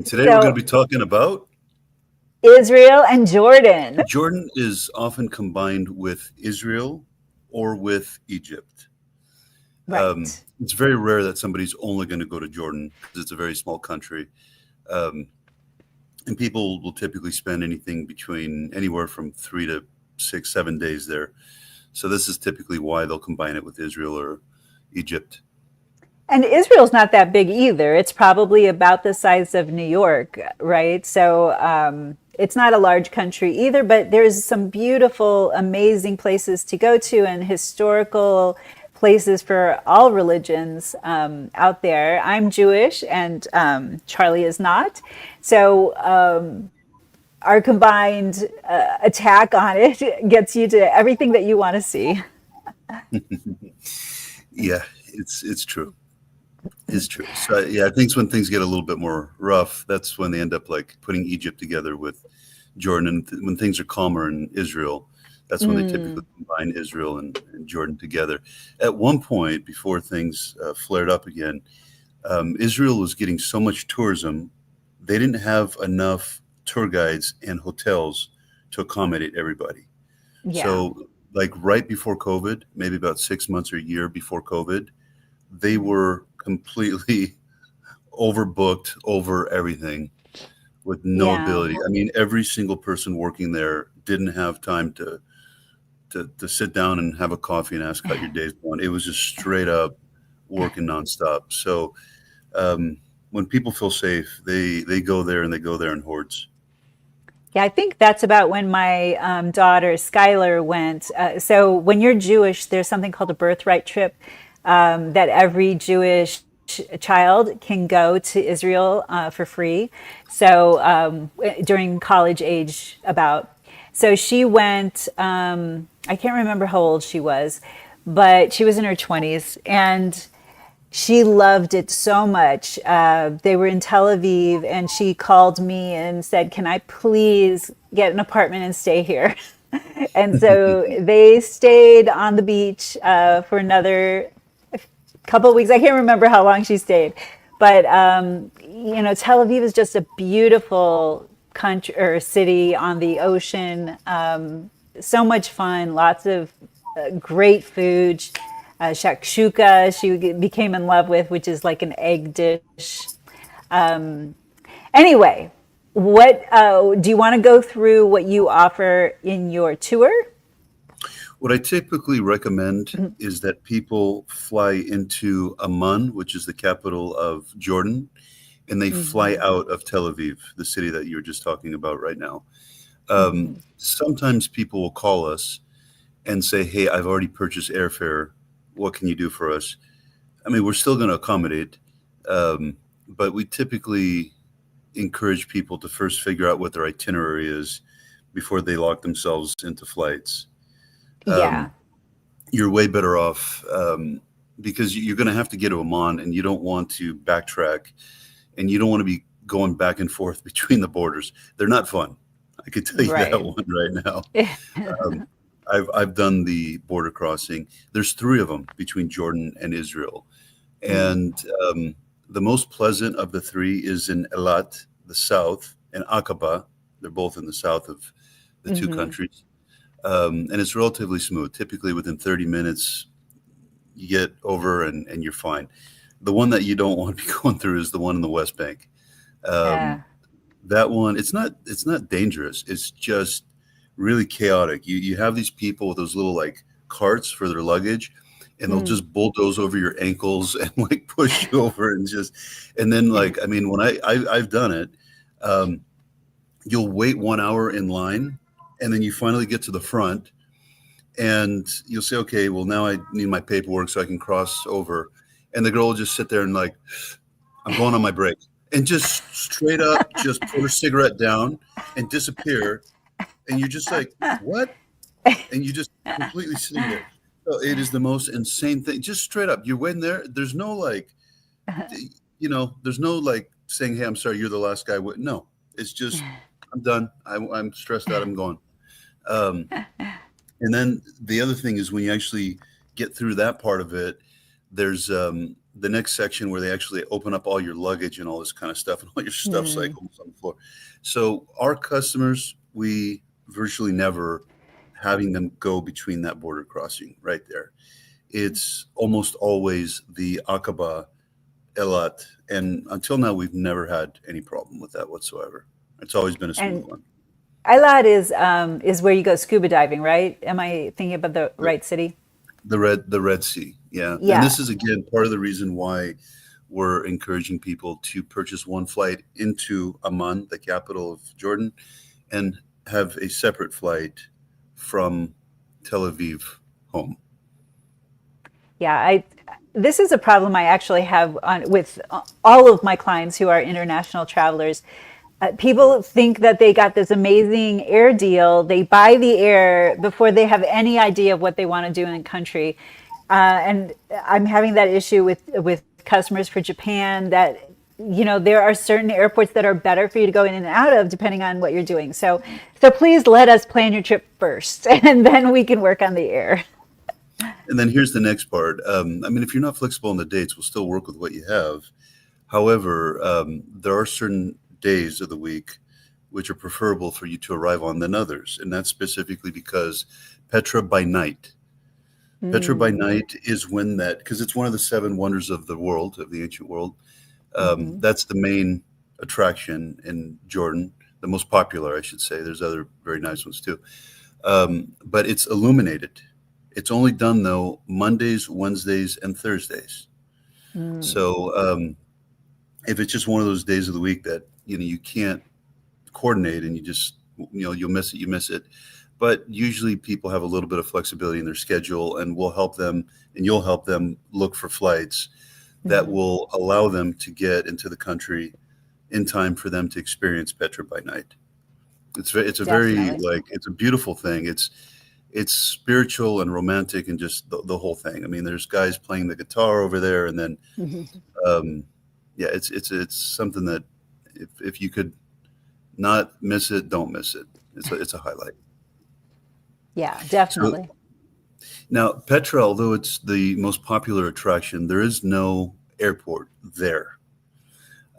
Today we're going So to be talking about Israel and Jordan. Jordan is often combined with Israel or with Egypt. Right. It's very rare that somebody's only going to go to Jordan because it's a very small country. Um, and people will typically spend anything between anywhere from 3 to 6, 7 days there. So this is typically why they'll combine it with Israel or Egypt. And Israel's not that big either. It's probably about the size of New York, right? So it's not a large country either, but there's some beautiful, amazing places to go to and historical places for all religions out there. I'm Jewish and Charlie is not. So our combined attack on it gets you to everything that you want to see. Yeah, it's true. It's true. So yeah, I think when things get a little bit more rough, that's when they end up like putting Egypt together with Jordan. And when things are calmer in Israel, that's when they typically combine Israel and Jordan together. At one point, before things flared up again, Israel was getting so much tourism, they didn't have enough tour guides and hotels to accommodate everybody. Yeah. So, like right before COVID, maybe about 6 months or a year before COVID, they were completely overbooked over everything with no Yeah. ability. I mean, every single person working there didn't have time to sit down and have a coffee and ask how your day's going. It was just straight up working nonstop. So when people feel safe, they go there and they go there in hordes. Yeah, I think that's about when my daughter Skylar went. So when you're Jewish, there's something called a birthright trip that every Jewish child can go to Israel for free. So during college age, about. So she went. I can't remember how old she was, but she was in her 20s, and she loved it so much. They were in Tel Aviv, and she called me and said, "Can I please get an apartment and stay here?" And so they stayed on the beach for another couple of weeks. I can't remember how long she stayed, but Tel Aviv is just a beautiful country or city on the ocean. So much fun, lots of great food. Shakshuka, she became in love with, which is like an egg dish. Anyway, what do you want to go through what you offer in your tour? What I typically recommend is that people fly into Amman, which is the capital of Jordan, and they fly Mm-hmm. out of Tel Aviv, the city that you were just talking about right now. Mm-hmm. Sometimes people will call us and say, "Hey, I've already purchased airfare. What can you do for us?" I mean, we're still going to accommodate, but we typically encourage people to first figure out what their itinerary is before they lock themselves into flights. Yeah. You're way better off because you're going to have to get to Amman, and you don't want to backtrack, and you don't want to be going back and forth between the borders. They're not fun. I can tell you that Right. one right now. Um, I've done the border crossing. There's three of them between Jordan and Israel, Mm. and the most pleasant of the three is in Elat, the south, and Aqaba. They're both in the south of the two Mm-hmm. countries, and it's relatively smooth. Typically, within 30 minutes, you get over and you're fine. The one that you don't want to be going through is the one in the West Bank. Um, Uh, that one, it's not dangerous. It's just really chaotic. You have these people with those little like carts for their luggage, and they'll mm. just bulldoze over your ankles and like push you over and then like I mean when I've done it, um, you'll wait 1 hour in line, and then you finally get to the front, and you'll say, okay, well now I need my paperwork so I can cross over, and the girl will just sit there and like, I'm going on my break, and just straight up just put her cigarette down and disappear, and you're just like, what? And you just completely sitting there. So it is the most insane thing. Just straight up, you're waiting there. There's no like, there's no like saying, "Hey, I'm sorry, you're the last guy." No, it's just, I'm done. I'm stressed out. I'm going. Um, and then the other thing is when you actually get through that part of it, there's the next section where they actually open up all your luggage and all this kind of stuff, and all your stuff's like Mm. almost on the floor. So our customers, we virtually never having them go between that border crossing right there. It's almost always the Aqaba, Elat, and until now we've never had any problem with that whatsoever. It's always been a smooth And one. Eilat is where you go scuba diving, right? Am I thinking about the The, right city? the Red Sea, yeah. And Yeah. this is again part of the reason why we're encouraging people to purchase one flight into Amman, the capital of Jordan, and have a separate flight from Tel Aviv home. Yeah, I this is a problem I actually have with all of my clients who are international travelers. People think that they got this amazing air deal. They buy the air before they have any idea of what they want to do in the country. And I'm having that issue with customers for Japan that there are certain airports that are better for you to go in and out of depending on what you're doing. So please let us plan your trip first, and then we can work on the air. And then here's the next part. I mean, if you're not flexible on the dates, we'll still work with what you have. However, there are certain days of the week which are preferable for you to arrive on than others. And that's specifically because Petra by night. Petra by Mm. night is when that, because it's one of the seven wonders of the world, of the ancient world. Hmm. That's the main attraction in Jordan, the most popular, I should say. There's other very nice ones too. But it's illuminated. It's only done though Mondays, Wednesdays, and Thursdays. Mm. So if it's just one of those days of the week that you can't coordinate and you just you'll miss it, you miss it. But usually people have a little bit of flexibility in their schedule, and we'll help them, and you'll help them look for flights that Mm. will allow them to get into the country in time for them to experience Petra by night. It's a very Definitely. like it's a beautiful thing. It's spiritual and romantic and just the whole thing. I mean, there's guys playing the guitar over there, and then um, yeah, it's something that if you could not miss it, don't miss it. It's a highlight. Yeah, So definitely. now Petra, although it's the most popular attraction, there is no airport there.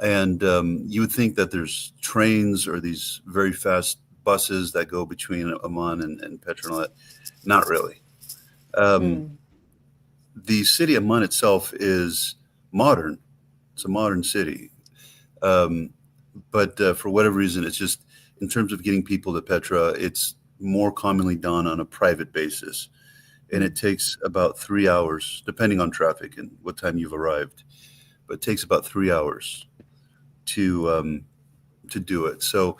And you would think that there's trains or these very fast buses that go between Amman and Petra and all that. Not really. Um, Mm. the city of Amman itself is modern. It's a modern city. Um, but for whatever reason, it's just in terms of getting people to Petra, it's more commonly done on a private basis. And Mm. it takes about 3 hours, depending on traffic and what time you've arrived. But it takes about 3 hours to do it. So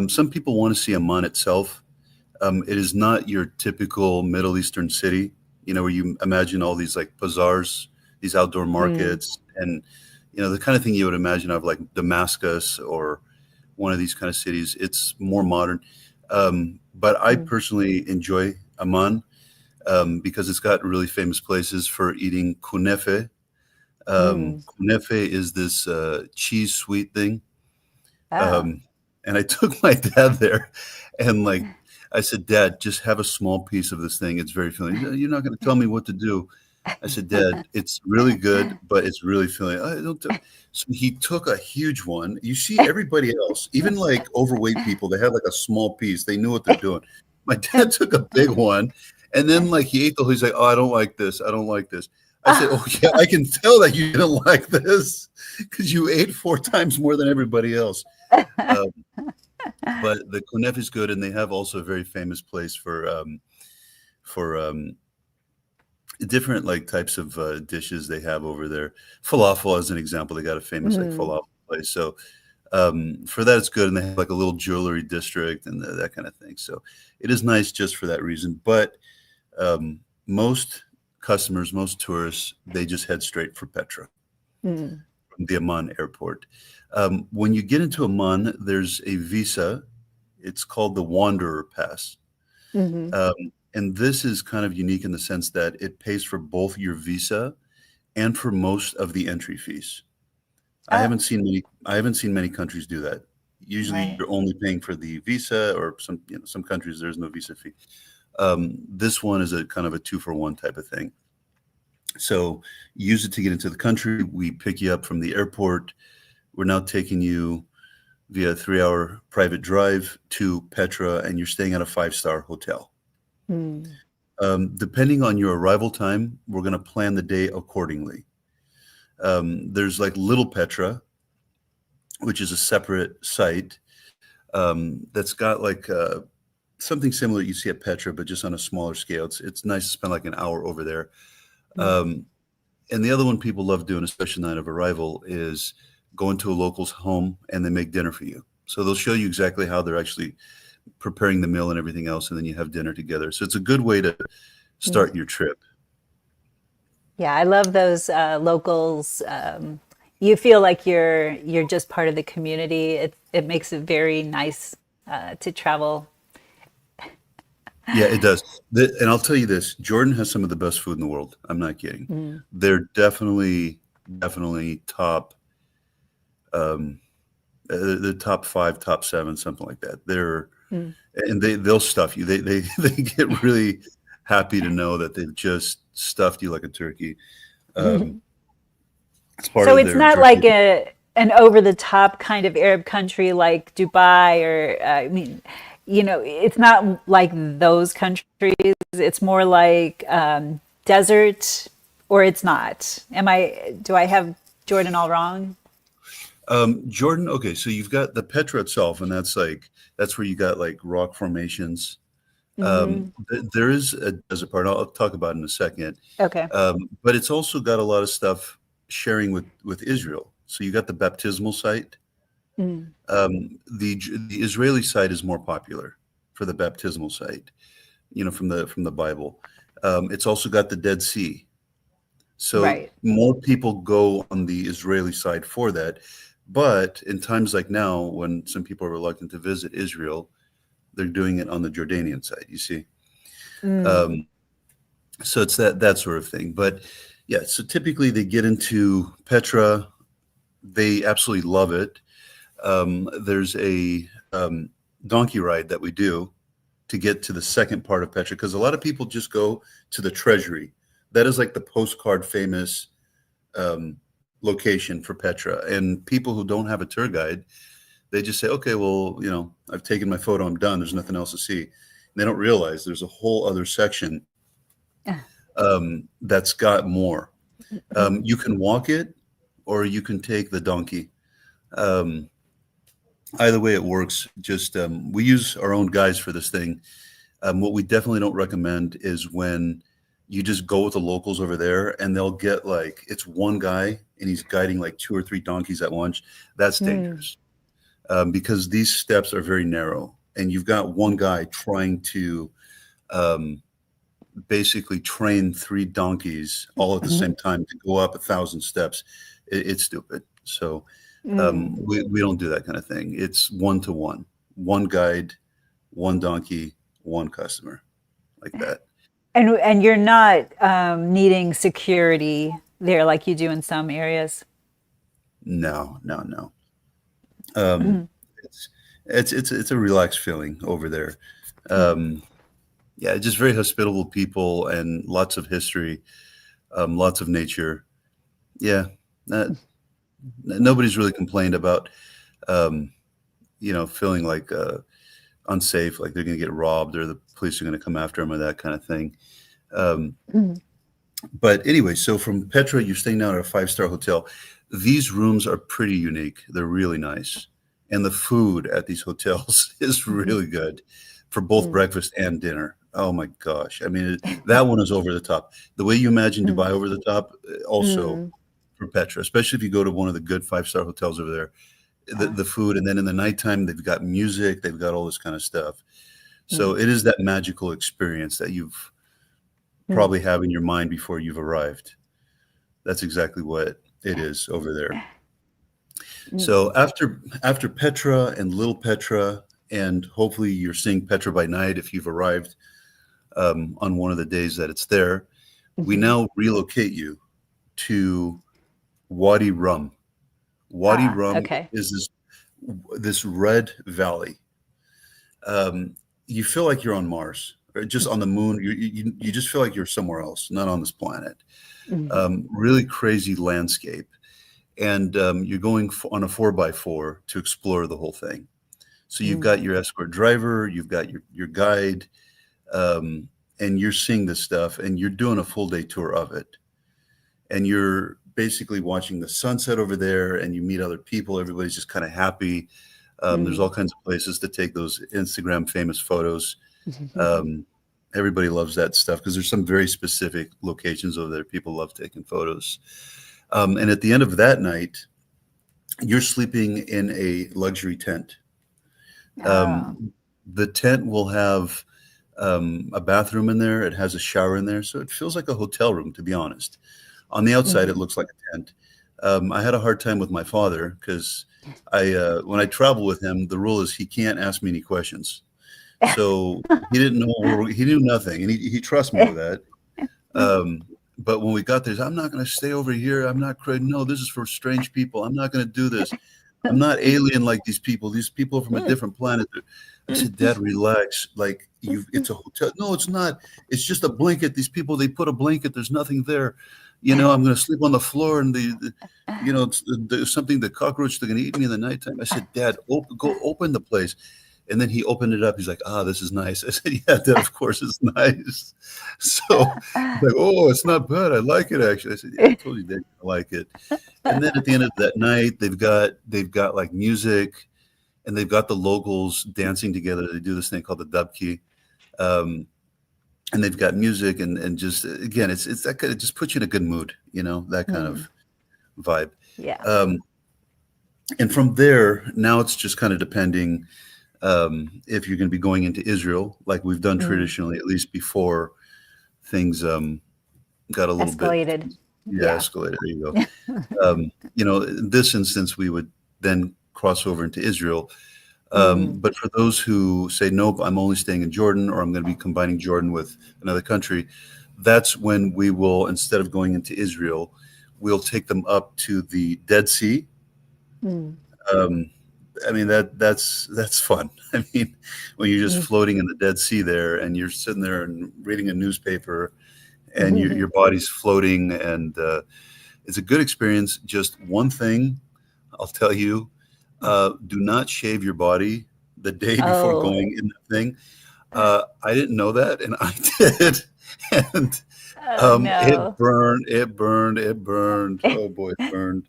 some people want to see Amman itself. It is not your typical Middle Eastern city, where you imagine all these like bazaars, these outdoor Mm. markets, and the kind of thing you would imagine of like Damascus or one of these kind of cities. It's more modern, but I Mm. personally enjoy Amman because it's got really famous places for eating kunefe. Mm. Kunefe is this cheese sweet thing. Oh. Um, and I took my dad there, and like I said, Dad, just have a small piece of this thing. It's very filling. You're not going to tell me what to do. I said, Dad, it's really good, but it's really filling. I don't. So he took a huge one. You see, everybody else, even like overweight people, they had like a small piece. They knew what they're doing. My dad took a big one, and then like he ate the whole. He's like, "Oh, I don't like this. I don't like this." I said, "Oh yeah, I can tell that you didn't like this because you ate 4 times more than everybody else." Um, but the Kunef is good, and they have also a very famous place for different like types of dishes they have over there. Falafel, as an example, they got a famous like Mm. falafel place. So for that, it's good, and they have like a little jewelry district and that kind of thing. So it is nice just for that reason. But most customers, most tourists, they just head straight for Petra Mm. from the Amman airport. When you get into Amman, there's a visa. It's called the Wanderer Pass. Mhm. Um, and this is kind of unique in the sense that it pays for both your visa and for most of the entry fees. Oh, I haven't seen many countries do that. Usually right. you're only paying for the visa, or some countries there's no visa fee. This one is a kind of a two for one type of thing. So use it to get into the country. We pick you up from the airport. We're now taking you via a 3 hour private drive to Petra, and you're staying at a five-star hotel. Mm. Depending on your arrival time, we're going to plan the day accordingly. There's like Little Petra, which is a separate site that's got like something similar you see at Petra, but just on a smaller scale. It's nice to spend like an hour over there. Mm. Um, and the other one people love doing, especially night of arrival, is going to a local's home and they make dinner for you. So they'll show you exactly how they're actually preparing the meal and everything else, and then you have dinner together. So it's a good way to Mm. start your trip. Yeah, I love those locals. You feel like you're just part of the community. It makes it very nice to travel. Yeah, it does. And I'll tell you this, Jordan has some of the best food in the world. I'm not kidding. Mm. They're definitely top, um, the top five, top seven, something like that. Mm. And they'll stuff you. They get really happy to know that they've just stuffed you like a turkey. Um, it's part So of it's their not journey. like an over the top kind of Arab country like Dubai or I mean, it's not like those countries. It's more like desert, or it's not. Do I have Jordan all wrong? Jordan, okay, so you've got the Petra itself, and that's where you got like rock formations. Hmm. There is a desert part. I'll talk about in a second. Okay. But it's also got a lot of stuff sharing with Israel. So you got the baptismal site. Mm. The Israeli site is more popular for the baptismal site, from the Bible. It's also got the Dead Sea. So Right. more people go on the Israeli side for that. But in times like now, when some people are reluctant to visit Israel, they're doing it on the Jordanian side, you see. Mm. Um, so it's that sort of thing. But yeah, so typically they get into Petra. They absolutely love it. There's a donkey ride that we do to get to the second part of Petra because a lot of people just go to the treasury. That is like the postcard famous um, location for Petra. And people who don't have a tour guide, they just say, okay, well, I've taken my photo, I'm done. There's nothing else to see. And they don't realize there's a whole other section that's got more. You can walk it or you can take the donkey. Um, Either way it works. Just we use our own guides for this thing. What we definitely don't recommend is when you just go with the locals over there and they'll get like it's one guy and he's guiding like two or three donkeys at once. That's Mm. dangerous because these steps are very narrow and you've got one guy trying to um, basically train three donkeys all at the same time to go up 1,000 steps. It's stupid. So Mm. we don't do that kind of thing. It's one to one guide, one donkey, one customer, like that. And you're not needing security there like you do in some areas. No, no, no. Um, it's it's a relaxed feeling over there. Um, yeah, just very hospitable people and lots of history, lots of nature. Yeah, uh, nobody's really complained about um, feeling like unsafe, like they're going to get robbed or the police are going to come after them or that kind of thing. Um, Mm. but anyway, so from Petra, you're staying down at a five-star hotel. These rooms are pretty unique. They're really nice. And the food at these hotels is Mhm. really good for both Mm. breakfast and dinner. Oh my gosh. I mean, that one is over the top. The way you imagine Mm. Dubai over the top, also Mm. for Petra, especially if you go to one of the good five-star hotels over there, Uh, the food. And then in the nighttime, they've got music, they've got all this kind of stuff. So mm. it is that magical experience that you've Mm. probably have in your mind before you've arrived. That's exactly what it is over there. Mm. So after Petra and Little Petra, and hopefully you're seeing Petra by night if you've arrived on one of the days that it's there. We Mhm. now relocate you to Wadi Rum. Wadi Ah, Rum okay. is this red valley. Um, you feel like you're on Mars. or just on the moon. You just feel like you're somewhere else, not on this planet. Mhm. Really crazy landscape, and you're going on a 4x4 to explore the whole thing. So you've Mm. got your escort driver, you've got your guide, um, and you're seeing this stuff, and you're doing a full day tour of it, and you're basically watching the sunset over there, and you meet other people. Everybody's just kind of happy. There's Mm. all kinds of places to take those Instagram famous photos. Um, Everybody loves that stuff because there's some very specific locations over there. People love taking photos. And at the end of that night, you're sleeping in a luxury tent. Oh. The tent will have a bathroom in there. It has a shower in there, so it feels like a hotel room. To be honest, on the outside, it Mhm. looks like a tent. I had a hard time with my father because when I travel with him, the rule is he can't ask me any questions. So he didn't know he knew nothing, and he trusts me with that. Um, but when we got there, he's, I'm not going to stay over here. I'm not crazy. No, this is for strange people. I'm not going to do this. I'm not alien like these people. These people are from a different planet. I said, Dad, relax. Like it's a hotel. No, it's not. It's just a blanket. These people, they put a blanket. There's nothing there. I'm going to sleep on the floor, and there's something, the cockroach, they're going to eat me in the nighttime. I said, Dad, go open the place. And then he opened it up. He's like, this is nice. I said, yeah, that of course is nice. So he's like, oh, it's not bad. I like it actually. I said, yeah, I told you, Dad, I like it. And then at the end of that night, they've got like music, and they've got the locals dancing together. They do this thing called the dubki, um, and they've got music, and just again, it's that kind of, just puts you in a good mood, that kind Mm. of vibe. Yeah. Um, and from there, now it's just kind of depending if you're going to be going into Israel, like we've done Mm. traditionally, at least before things got a little bit, Escalated. yeah, Yeah. escalated. There you go. In this instance, we would then cross over into Israel. Mm. But for those who say, nope, I'm only staying in Jordan, or I'm going to be combining Jordan with another country, that's when we will, instead of going into Israel, we'll take them up to the Dead Sea. Mm. Um, I mean, that's fun. I mean, when you're just Mm. floating in the Dead Sea there, and you're sitting there and reading a newspaper, and your Mhm. body's floating, and it's a good experience. Just one thing I'll tell you: do not shave your body the day before Oh. going in the thing. I didn't know that, and I did, and Oh it no. burned. It burned. It burned. Oh boy, it burned.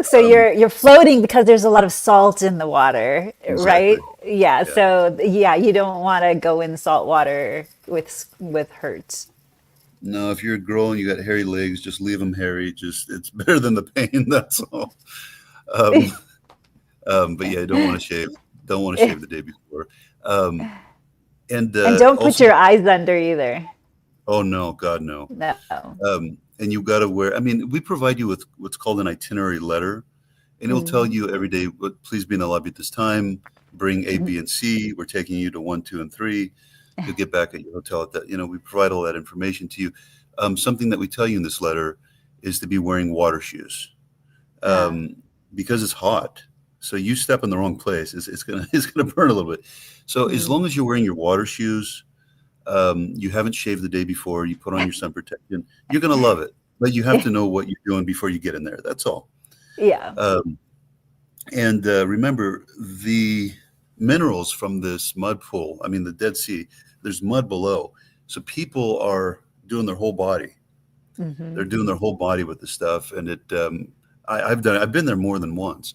So Um, you're floating because there's a lot of salt in the water, exactly. right? Yeah. Yeah. So yeah, you don't want to go in salt water with hurts. No, if you're a girl and you got hairy legs, just leave them hairy. Just it's better than the pain. That's all. Um, but yeah, don't want to shave. Don't want to shave the day before. Um, and And don't put also, your eyes under either. oh no, God no. No. And you've got to wear. I mean, we provide you with what's called an itinerary letter, and it'll tell Mm. you every day. Please be in the lobby at this time. Bring A, Mhm. B, and C. We're taking you to 1, 2, and 3. You'll get back at your hotel at that. We provide all that information to you. Something that we tell you in this letter is to be wearing water shoes, Ah. um, because it's hot. So you step in the wrong place, it's gonna it's gonna burn a little bit. So as Mm. long as you're wearing your water shoes, you haven't shaved the day before, you put on your sun protection, you're gonna love it. But you have to know what you're doing before you get in there. That's all. Yeah. Um, and remember the minerals from this mud pool. I mean, the Dead Sea. There's mud below, so people are doing their whole body. They're Hmm. doing their whole body with the stuff, and I've been there more than once.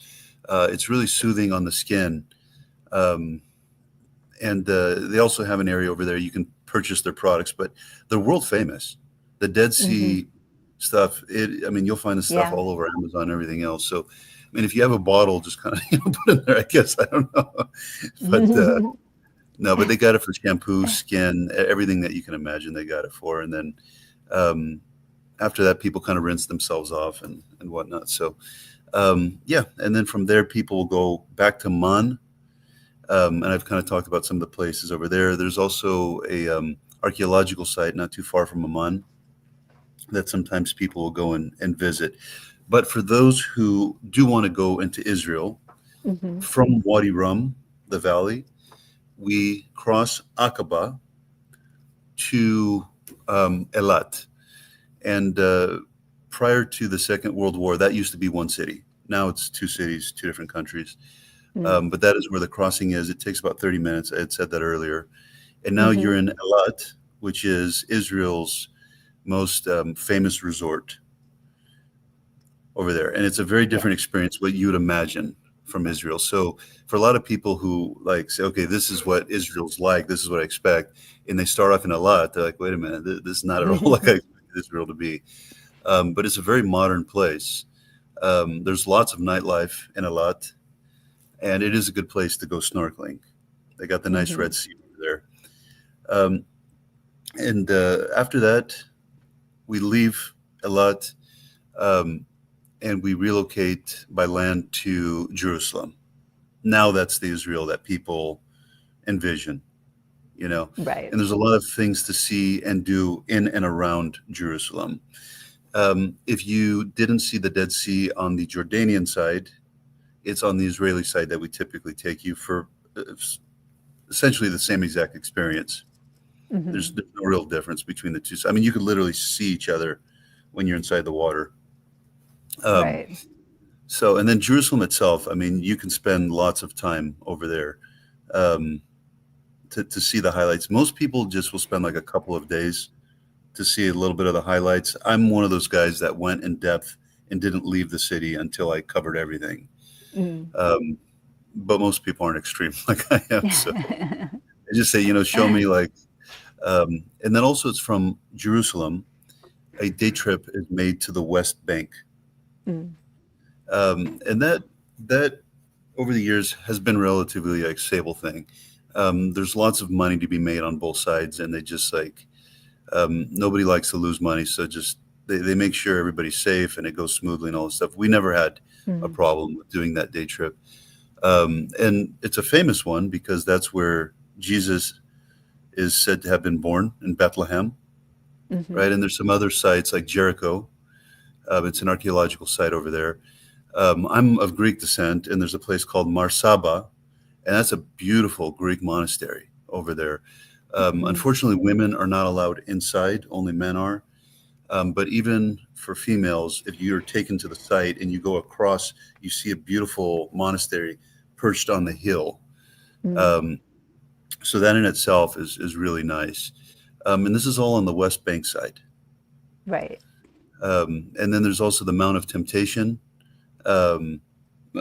It's really soothing on the skin, um, and they also have an area over there you can purchase their products, but they're world famous. The Dead Hmm. Sea stuff. I mean, you'll find the stuff Yeah. all over Amazon and everything else. So, I mean, if you have a bottle, just kind of put in there. I guess I don't know, but no, but they got it for shampoo, skin, everything that you can imagine. They got it for, and then um, after that, people kind of rinse themselves off and whatnot. So, yeah, and then from there, people will go back to Man, and I've kind of talked about some of the places over there. There's also a archaeological site not too far from Amman that sometimes people will go and visit. But for those who do want to go into Israel Hmm. from Wadi Rum, the valley, we cross Aqaba, to Elat. And prior to the Second World War, that used to be one city. Now it's two cities, two different countries. Mm. But that is where the crossing is. It takes about 30 minutes. I had said that earlier. And now Hmm. you're in Elat, which is Israel's most famous resort over there. And it's a very Yeah. different experience, what you would imagine from Israel. So for a lot of people who like say, okay, this is what Israel's like, this is what I expect, and they start off in Elat, they're like, wait a minute, this is not at all like I expected Israel to be. But it's a very modern place. There's lots of nightlife in Elat, and it is a good place to go snorkeling. They got the nice Hmm. Red Sea over there. Um, and after that, we leave Elat, um, and we relocate by land to Jerusalem. Now that's the Israel that people envision, you know. Right. And there's a lot of things to see and do in and around Jerusalem. If you didn't see the Dead Sea on the Jordanian side, it's on the Israeli side that we typically take you for essentially the same exact experience. Hmm. There's no real difference between the two. I mean, you could literally see each other when you're inside the water. Um, Right. so, and then Jerusalem itself, I mean, you can spend lots of time over there um, to see the highlights. Most people just will spend like a couple of days to see a little bit of the highlights. I'm one of those guys that went in depth and didn't leave the city until I covered everything. Mm. Um, but most people aren't extreme like I am. So I just say, show me like, and then also it's from Jerusalem. A day trip is made to the West Bank, Mm. and that over the years has been relatively like stable thing. There's lots of money to be made on both sides, and they just like nobody likes to lose money, so just they make sure everybody's safe and it goes smoothly and all this stuff. We never had a Mm. problem with doing that day trip, and it's a famous one because that's where Jesus is said to have been born in Bethlehem, Hmm. right? And there's some other sites like Jericho. It's an archaeological site over there. I'm of Greek descent, and there's a place called Marsaba, and that's a beautiful Greek monastery over there. Hmm. Unfortunately, women are not allowed inside; only men are. But even for females, if you're taken to the site and you go across, you see a beautiful monastery perched on the hill. Mm. Um, so that in itself is really nice. And this is all on the West Bank side. Right. And then there's also the Mount of Temptation. Um,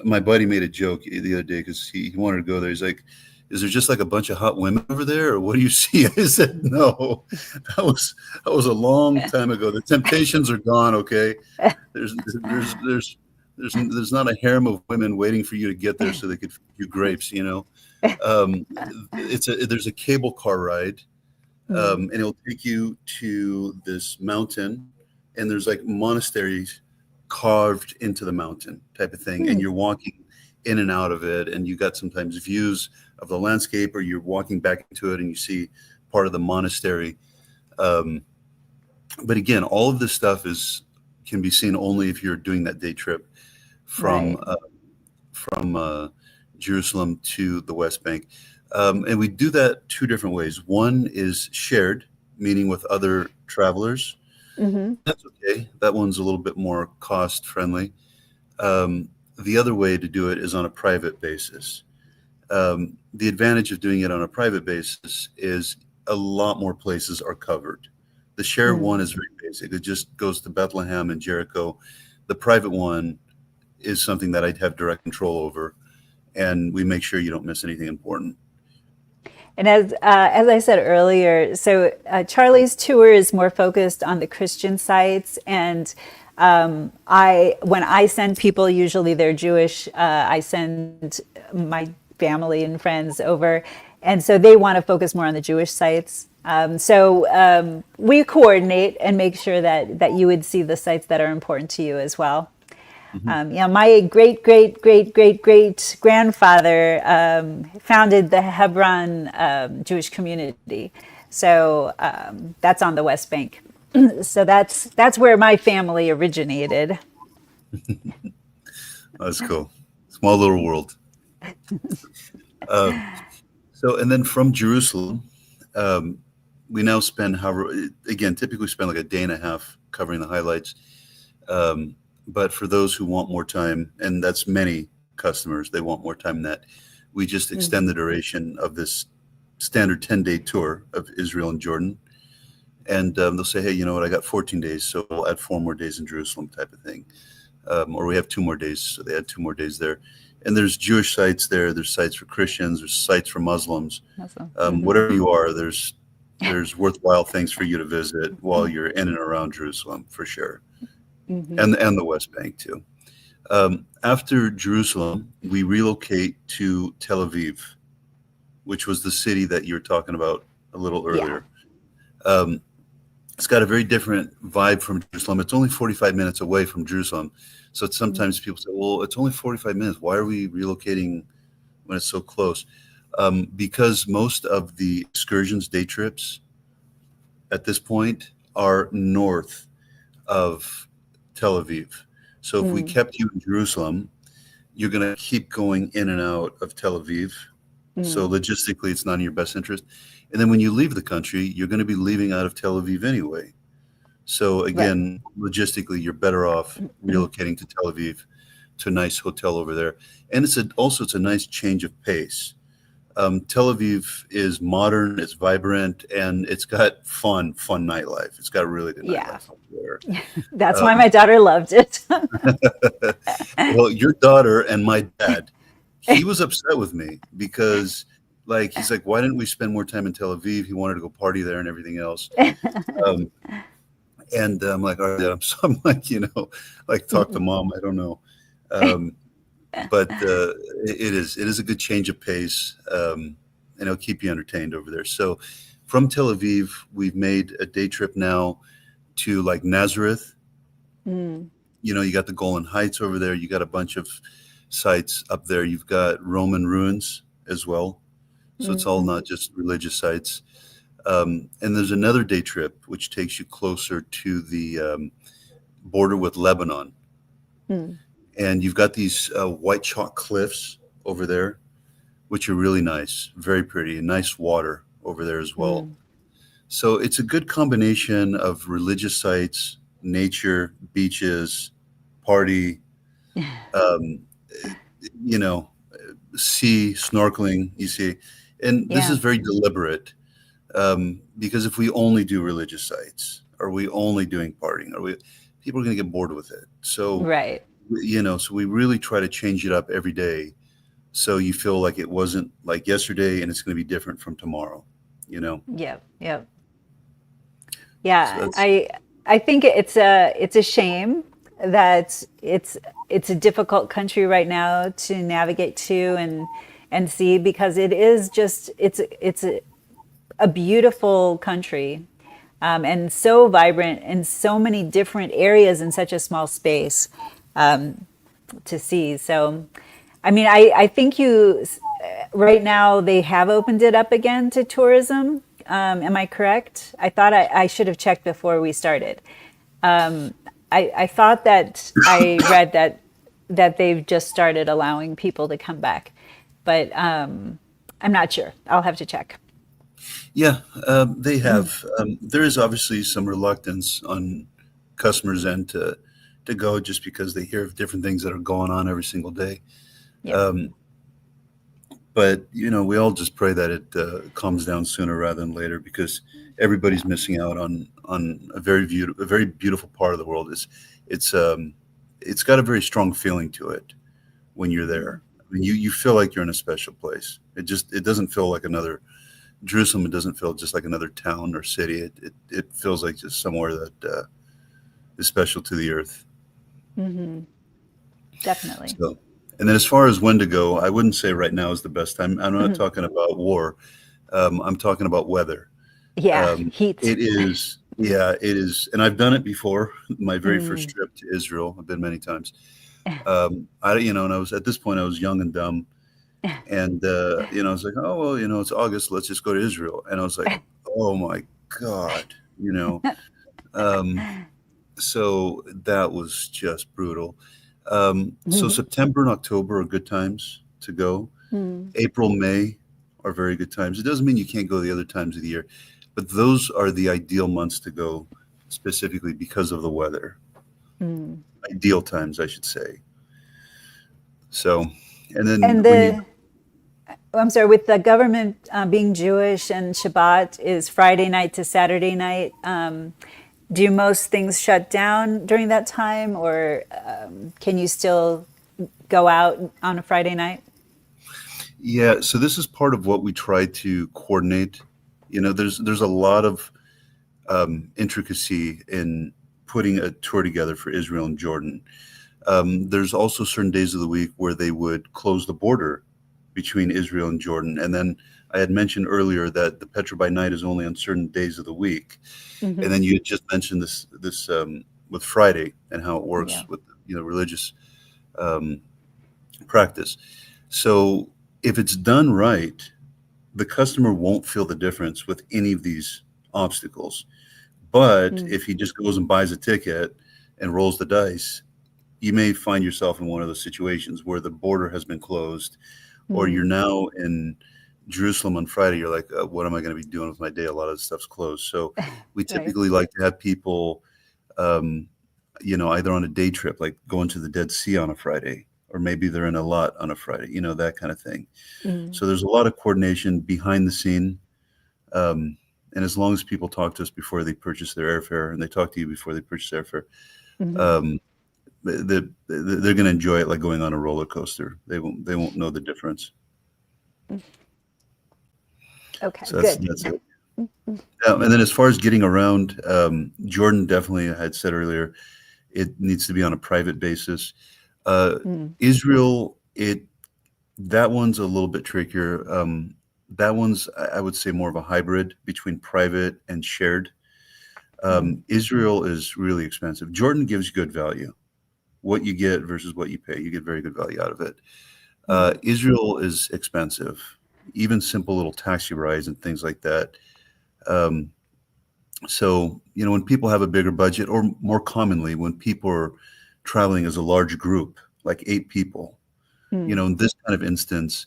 my buddy made a joke the other day because he wanted to go there. He's like, "Is there just like a bunch of hot women over there, or what do you see?" I said, "No, that was that was a long time ago. The temptations are gone. Okay, there's there's there's there's not a harem of women waiting for you to get there so they could feed you grapes. Um, there's a cable car ride, Mm. and it'll take you to this mountain, and there's like monasteries carved into the mountain type of thing, and Mm. you're walking in and out of it, and you got sometimes views of the landscape, or you're walking back into it and you see part of the monastery. Um, but again, all of this stuff is can be seen only if you're doing that day trip from Right. Jerusalem to the West Bank. And we do that two different ways. One is shared, meaning with other travelers. Hmm. That's okay. That one's a little bit more cost friendly. The other way to do it is on a private basis. The advantage of doing it on a private basis is a lot more places are covered. The share one Mm. is very basic. It just goes to Bethlehem and Jericho. The private one is something that I'd have direct control over, and we make sure you don't miss anything important. And as I said earlier, so Charlie's tour is more focused on the Christian sites, and I when I send people, usually they're Jewish. I send my family and friends over, and so they want to focus more on the Jewish sites. So we coordinate and make sure that you would see the sites that are important to you as well. Mhm. My great great great great great grandfather founded the Hebron Jewish community, so that's on the West Bank. So that's where my family originated. That's cool. Small little world. Uh, and then from Jerusalem, um, we now spend, however, again, typically spend like a day and a half covering the highlights. Um, but for those who want more time, and that's many customers, they want more time than that. We just extend Hmm. the duration of this standard 10-day tour of Israel and Jordan. And they'll say, hey, you know what? I got 14 days, so we'll add 4 more days in Jerusalem, type of thing. Or we have 2 more days, so they add 2 more days there. And there's Jewish sites there. There's sites for Christians. There's sites for Muslims. Awesome. Hmm. Whatever you are, there's worthwhile things for you to visit while you're in and around Jerusalem, for sure, Hmm. and the West Bank too. After Jerusalem, we relocate to Tel Aviv, which was the city that you were talking about a little Yeah. earlier. Um, it's got a very different vibe from Jerusalem. It's only 45 minutes away from Jerusalem. So sometimes people say, well, it's only 45 minutes. Why are we relocating when it's so close? Because most of the excursions, day trips at this point are north of Tel Aviv. So if we Mm-hmm. kept you in Jerusalem, you're going to keep going in and out of Tel Aviv. So logistically, it's not in your best interest. And then when you leave the country, you're going to be leaving out of Tel Aviv anyway. So Right. again, logistically, you're better off relocating to Tel Aviv to a nice hotel over there. And it's a nice change of pace. Tel Aviv is modern, it's vibrant, and it's got fun nightlife. It's got really good Yeah. nightlife over there. That's why Um, my daughter loved it. well, your daughter and my dad, he was upset with me because, like, he's like, why didn't we spend more time in Tel Aviv? He wanted to go party there and everything else. Um, and I'm like, all right, Dad, I'm like, like talk to mom. I don't know. Um, but it is a good change of pace, and it'll keep you entertained over there. So from Tel Aviv, we've made a day trip now to like Nazareth. Mm, You got the Golan Heights over there. You got a bunch of sites up there. You've got Roman ruins as well. So it's all mm, not just religious sites. And there's another day trip which takes you closer to the border with Lebanon. mm, And you've got these white chalk cliffs over there, which are really nice, very pretty, and nice water over there as well. mm. So it's a good combination of religious sites, nature, beaches, party, um, you know, sea, snorkeling, you see. And this is Yeah. very deliberate, because if we only do religious sites, are we only doing partying? People are going to get bored with it. So, Right. so we really try to change it up every day so you feel like it wasn't like yesterday and it's going to be different from tomorrow, you know? Yep. Yep. So Yeah. that's, I think it's a shame that it's a difficult country right now to navigate to and see because it is just it's a beautiful country, and so vibrant in so many different areas in such a small space to see. So, I mean, I think right now they have opened it up again to tourism. Am I correct? I thought I should have checked before we started. I thought that I read that they've just started allowing people to come back, but I'm not sure. I'll have to check. yeah, they have. There is obviously some reluctance on customers' end to go just because they hear of different things that are going on every single day. Yep. Um, but we all just pray that it calms down sooner rather than later because Yeah. everybody's missing out on a very beautiful part of the world. It's it's got a very strong feeling to it when you're there. I mean, you feel like you're in a special place. It doesn't feel like another Jerusalem. It doesn't feel just like another town or city. It feels like just somewhere that is special to the earth. Hmm. Definitely. So, and then as far as when to go, I wouldn't say right now is the best time. I'm not Mhm. talking about war. I'm talking about weather. Yeah. Heat. It is, yeah, it is, and I've done it before. My very first Mm. trip to Israel, I've been many times. And I was at this point, I was young and dumb, and I was like, oh well, it's August, let's just go to Israel, and I was like, oh my God, you know. Um, so that was just brutal. So Mhm. September and October are good times to go. Mm. April, May are very good times. It doesn't mean you can't go the other times of the year. but those are the ideal months to go, specifically because of the weather. Mm. Ideal times, I should say. So, and And then when you, the I'm sorry, with the government being Jewish and Shabbat is Friday night to Saturday night. Do most things shut down during that time, or can you still go out on a Friday night? yeah, so this is part of what we try to coordinate. There's a lot of intricacy in putting a tour together for Israel and Jordan. There's also certain days of the week where they would close the border between Israel and Jordan. And then I had mentioned earlier that the Petra by night is only on certain days of the week. And Hmm. then you had just mentioned this with Friday and how it works Yeah. with religious um, practice. So if it's done right, the customer won't feel the difference with any of these obstacles. But Mm. if he just goes and buys a ticket and rolls the dice, you may find yourself in one of those situations where the border has been closed, or you're Mm. now in Jerusalem on Friday. You're like, what am I going to be doing with my day? A lot of the stuff's closed. So we Right. typically like to have people, um, either on a day trip, like going to the Dead Sea on a Friday, or maybe they're in a lot on a Friday, that kind of thing. Mm. So there's a lot of coordination behind the scene. Um, and as long as people talk to us before they purchase their airfare, and they talk to you before they purchase airfare, Hmm. um, they're going to enjoy it like going on a roller coaster. They won't know the difference. Okay, So that's good. that's it. And then as far as getting around, Jordan definitely, I had said earlier, it needs to be on a private basis. Uh, Mm. Israel, that one's a little bit trickier. That one's, I would say, more of a hybrid between private and shared. Mm. Israel is really expensive. Jordan gives good value. What you get versus what you pay, you get very good value out of it. Mm. Israel is expensive, even simple little taxi rides and things like that. Um, so, when people have a bigger budget, or more commonly, when people are traveling as a large group, like 8 people, Mm. in this kind of instance,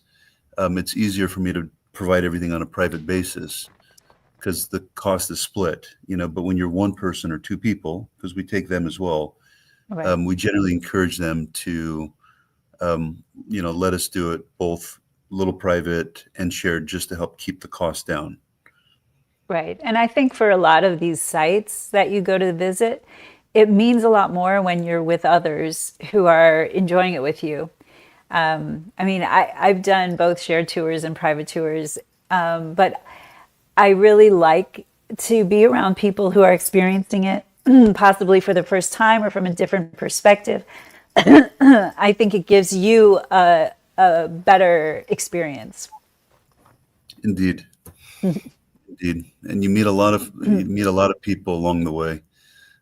it's easier for me to provide everything on a private basis because the cost is split. But when you're one person or 2 people, because we take them as well, Right. we generally encourage them to, let us do it both a little private and shared, just to help keep the cost down. Right. And I think for a lot of these sites that you go to visit, it means a lot more when you're with others who are enjoying it with you. I mean, I've done both shared tours and private tours, but I really like to be around people who are experiencing it, possibly for the first time or from a different perspective. I think it gives you a better experience. Indeed, indeed, and you meet a lot of people along the way.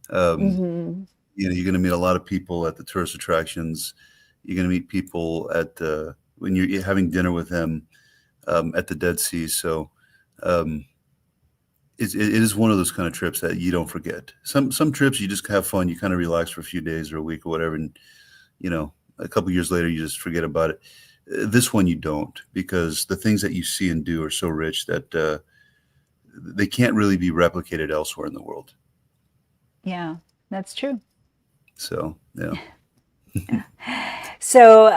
Um, Hmm. you're going to meet a lot of people at the tourist attractions. You're going to meet people when you're having dinner with them at the Dead Sea. So um, it is one of those kind of trips that you don't forget. Some trips you just have fun. You kind of relax for a few days or a week or whatever, and a couple years later you just forget about it. This one you don't, because the things that you see and do are so rich that they can't really be replicated elsewhere in the world. Yeah, that's true. So yeah. So,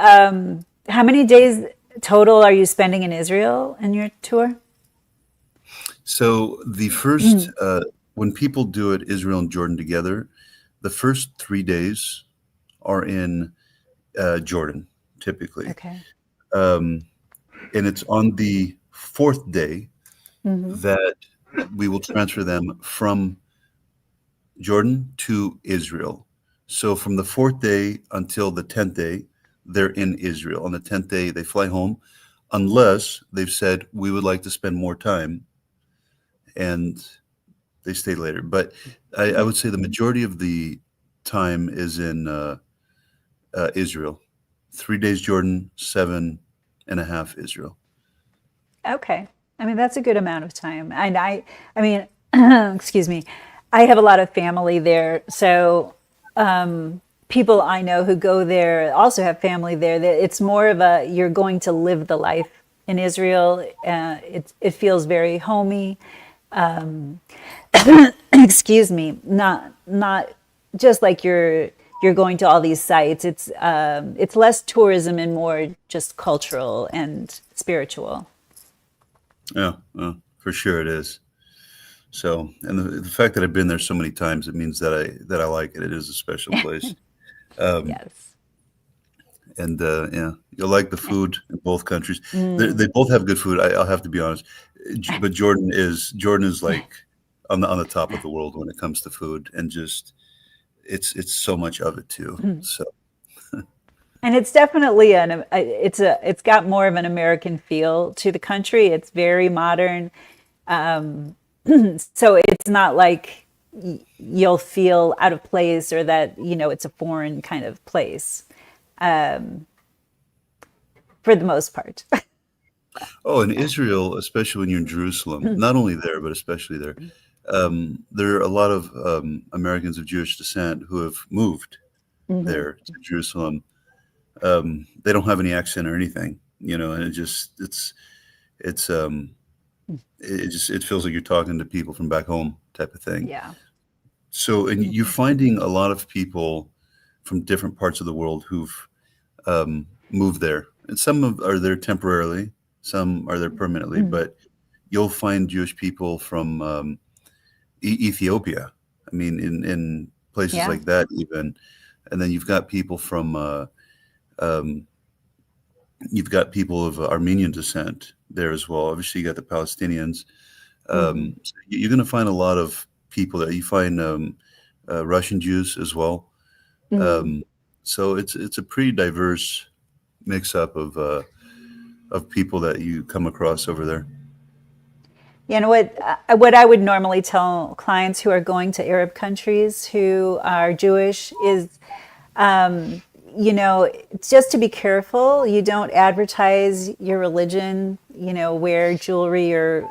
how many days total are you spending in Israel in your tour? So the first, when people do it, Israel and Jordan together, the first 3 days are in Jordan, typically. Okay. Um, and it's on the fourth day Hmm. that we will transfer them from Jordan to Israel. So from the fourth day until the 10th day, they're in Israel. On the 10th day, they fly home, unless they've said, we would like to spend more time, and they stay later. But I would say the majority of the time is in Israel. 3 days Jordan, 7.5 Israel. Okay. I mean, that's a good amount of time. And I mean, excuse me, I have a lot of family there. So people I know who go there also have family there. That it's more of a, you're going to live the life in Israel. It feels very homey. Excuse me, not just like you're going to all these sites. It's less tourism and more just cultural and spiritual. Yeah, for sure it is. So, and the fact that I've been there so many times, it means that I like it. It is a special place. Um, Yes. and yeah, you'll like the food in both countries. They Mm. both have good food. I'll have to be honest, but Jordan is like on the top of the world when it comes to food, and just it's so much of it too. So And it's definitely it's got more of an American feel to the country. It's very modern. So it's not like you'll feel out of place or that, it's a foreign kind of place for the most part. oh, in Israel, especially when you're in Jerusalem, not only there but especially there, there are a lot of Americans of Jewish descent who have moved Hmm. there to Jerusalem. They don't have any accent or anything, and it's it feels like you're talking to people from back home type of thing. Yeah. So, and you're finding a lot of people from different parts of the world who've moved there, and are there temporarily, some are there permanently, Mm. but you'll find Jewish people from Ethiopia. I mean, in places Yeah. like that even, and then um, you've got people of Armenian descent there as well. Obviously, you got the Palestinians. Hmm. So you're going to find a lot of people there. You find Russian Jews as well. Hmm. Um, so it's a pretty diverse mix up of people that you come across over there. What I would normally tell clients who are going to Arab countries who are Jewish is, it's just to be careful. You don't advertise your religion, wear jewelry or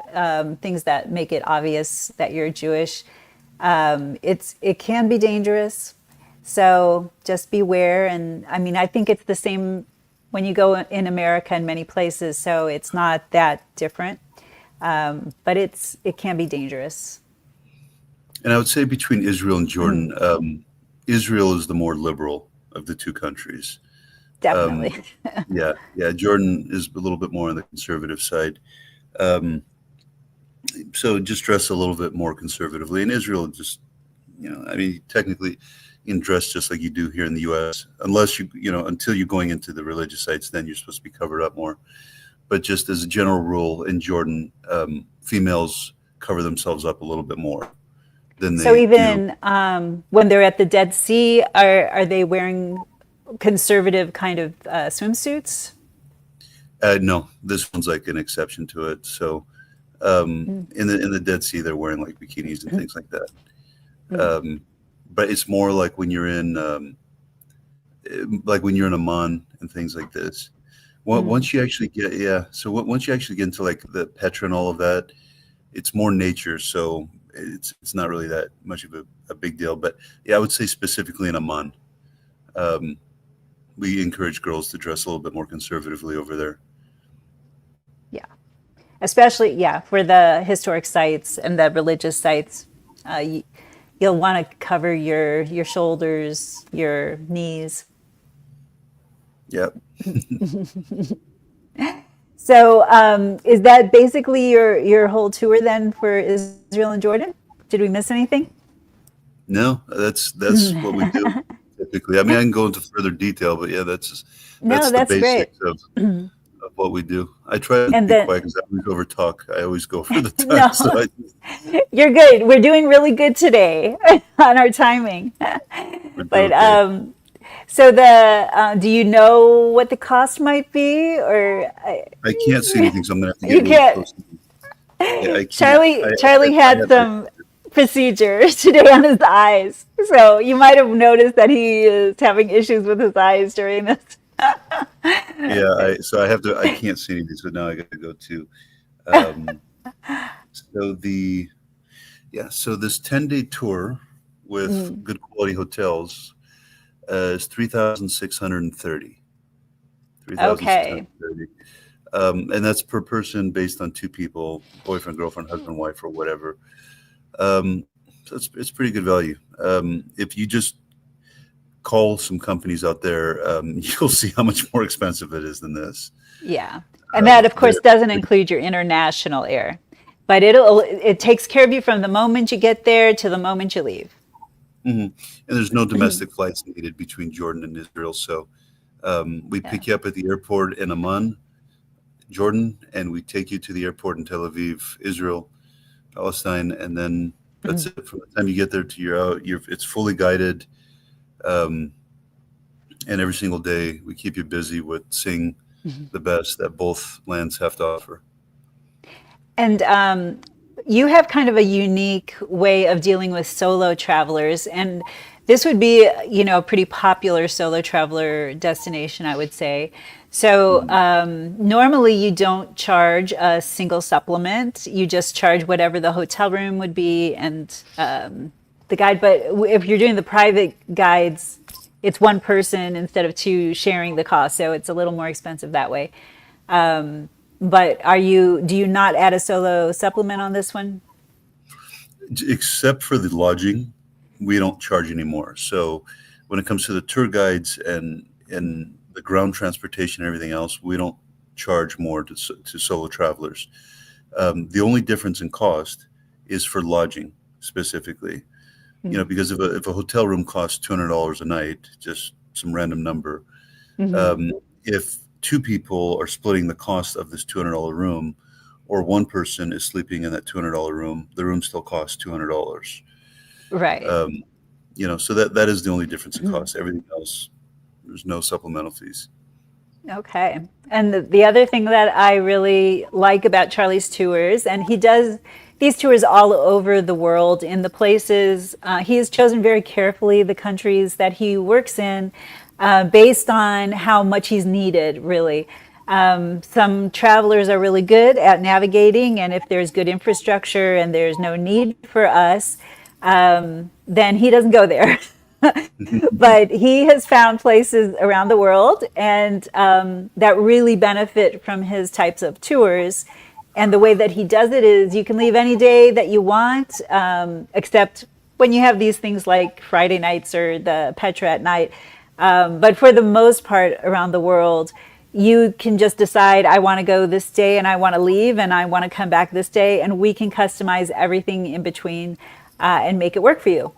things that make it obvious that you're Jewish. It can be dangerous, so just beware. And I mean, I think it's the same when you go in America and many places, so it's not that different. But it can be dangerous. And I would say between Israel and Jordan, Israel is the more liberal of the two countries. Definitely. Um, yeah, yeah. Jordan is a little bit more on the conservative side. Um, so just dress a little bit more conservatively. In Israel, just I mean, technically, you can dress just like you do here in the U.S. Unless until you're going into the religious sites, then you're supposed to be covered up more. But just as a general rule, in Jordan, females cover themselves up a little bit more than So they do. even when they're at the Dead Sea, are they wearing conservative kind of swimsuits? No, this one's like an exception to it. So in the Dead Sea, they're wearing like bikinis and things like that. Um, but it's more like when you're in Amman and things like this. Mm. Once you actually get yeah, so once you actually get into like the Petra and all of that, it's more nature. So it's not really that much of a big deal. But yeah, I would say specifically in Amman, um, we encourage girls to dress a little bit more conservatively over there. Yeah, especially yeah for the historic sites and the religious sites. You'll want to cover your shoulders, your knees. Yeah. So, is that basically your whole tour then for Israel and Jordan? Did we miss anything? No, that's what we do typically. I mean, I can go into further detail, but yeah, No, that's the that's great. basics of what we do. I try to And be then, quiet because I always over talk. I always go for the time. no, So you're good. We're doing really good today on our timing. we're doing But okay. so do you know what the cost might be, or I can't see anything, so I'm gonna have to get you really can't? close. Yeah, I can't. Charlie I had have to. some procedure today on his eyes, so you might have noticed that he is having issues with his eyes during this. Yeah, so I have to. I can't see anything, so now I got to go to. Um, so so this 10-day tour with Mm. good quality hotels is 3,630. Three thousand six hundred Okay. thirty. And that's per person based on two people, boyfriend, girlfriend, husband, wife, or whatever. So it's pretty good value. If you just call some companies out there, you'll see how much more expensive it is than this. Yeah. And that, of They're, course, doesn't include your international air, but it takes care of you from the moment you get there to the moment you leave. mhm. And there's no domestic flights needed between Jordan and Israel. So we Yeah. pick you up at the airport in Amman, Jordan, and we take you to the airport in Tel Aviv, Israel, Palestine, and then that's Mhm. it. From the time you get there to you're out, it's fully guided. Um, and every single day we keep you busy with seeing Mhm. the best that both lands have to offer. And you have kind of a unique way of dealing with solo travelers, and this would be, a pretty popular solo traveler destination, I would say. So Mhm. normally you don't charge a single supplement; you just charge whatever the hotel room would be and the guide. But if you're doing the private guides, it's one person instead of two sharing the cost, so it's a little more expensive that way. But do you not add a solo supplement on this one? Except for the lodging, we don't charge anymore. So when it comes to the tour guides and the ground transportation and everything else, we don't charge more to solo travelers. The only difference in cost is for lodging specifically. Because if a hotel room costs $200 a night, just some random number, Mm-hmm. um, if two people are splitting the cost of this $200 room, or one person is sleeping in that $200 room, the room still costs $200. Right. Um, so that is the only difference in cost. Everything else, there's no supplemental fees. Okay. And the other thing that I really like about Charlie's tours, and he does these tours all over the world in the places, he has chosen very carefully the countries that he works in based on how much he's needed, really. Some travelers are really good at navigating, and if there's good infrastructure and there's no need for us, then he doesn't go there. But he has found places around the world and that really benefit from his types of tours. And the way that he does it is you can leave any day that you want, except when you have these things like Friday nights or the Petra at night. But for the most part around the world, you can just decide, I want to go this day and I want to leave and I want to come back this day. And we can customize everything in between and make it work for you.